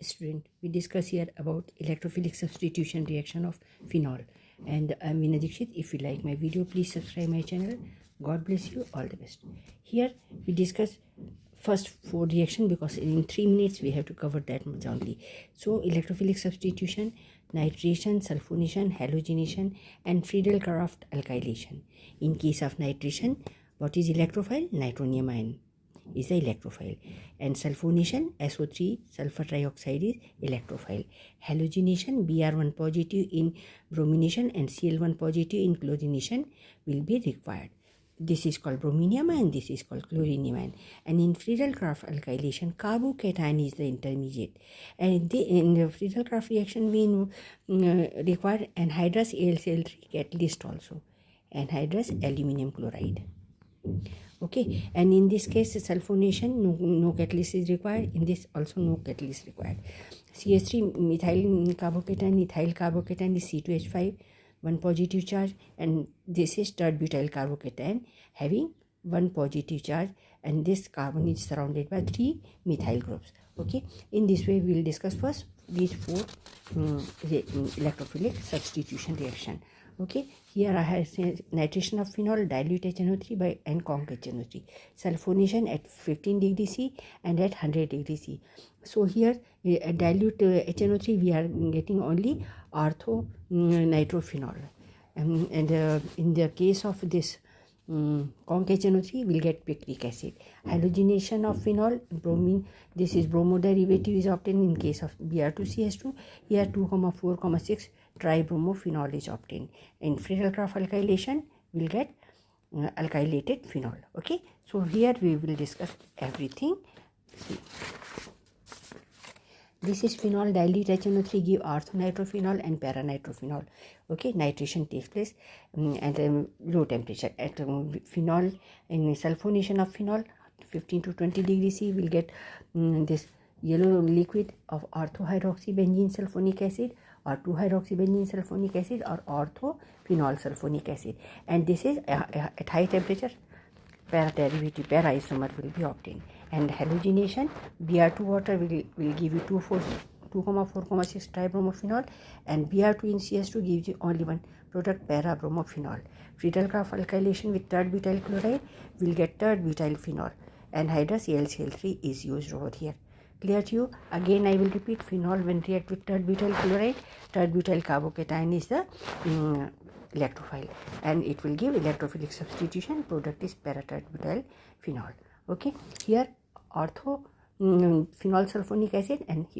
Student, we discuss here about electrophilic substitution reaction of phenol, and I'm Veena Dikshit. If you like my video, please subscribe my channel. God bless you. All the best. Here we discuss first 4 reaction because in 3 minutes we have to cover that much only. So electrophilic substitution, nitration, sulfonation, halogenation, and Friedel-Crafts alkylation. In case of nitration, what is electrophile? Nitronium ion is the electrophile, and sulfonation, SO3 sulfur trioxide is electrophile. Halogenation, Br1 positive in bromination and Cl1 positive in chlorination will be required. This is called brominium ion, this is called chlorinium ion. And in Friedel-Crafts alkylation, carbocation is the intermediate, and in the Friedel-Crafts reaction we require anhydrous AlCl3 catalyst also, anhydrous aluminum chloride. Okay, and in this case sulfonation, no catalyst is required. In this also no catalyst required. CH3 methyl carbocation, ethyl carbocation is C2H5, 1 positive charge, and this is third butyl carbocation having 1 positive charge, and this carbon is surrounded by 3 methyl groups. Okay, in this way we will discuss first these 4 electrophilic substitution reaction. Okay, here I have nitration of phenol, dilute HNO3 by and conc HNO3, sulfonation at 15 degrees C and at 100 degrees C. So here dilute HNO3 we are getting only ortho nitrophenol, and in the case of this conc HNO3 will get picric acid. Halogenation of phenol, bromine, this is bromo derivative is obtained in case of Br2CH2. Here 2,4,6 tribromophenol is obtained. In Friedel-Crafts alkylation we will get alkylated phenol. Okay, so here we will discuss everything. See, this is phenol, dilute HNO3 give orthonitrophenol and paranitrophenol. Okay, nitration takes place at low temperature. At phenol, in sulfonation of phenol, 15 to 20 degrees C, will get this yellow liquid of orthohydroxybenzene sulfonic acid or 2-hydroxybenzene sulfonic acid or orthophenol sulfonic acid, and this is at high temperature para derivative, para isomer will be obtained. And halogenation, Br2 water will give you 2,4,6 tribromophenol, and Br2 in CH2 gives you only one product, para bromophenol. Friedel-Crafts alkylation with third butyl chloride will get third butyl phenol, and anhydrous AlCl3 is used over here. Clear to you? Again I will repeat, phenol when react with third butyl chloride, third butyl carbocation is the electrophile, and it will give electrophilic substitution. Product is para third butyl phenol. Okay, here ortho phenol sulfonic acid, and here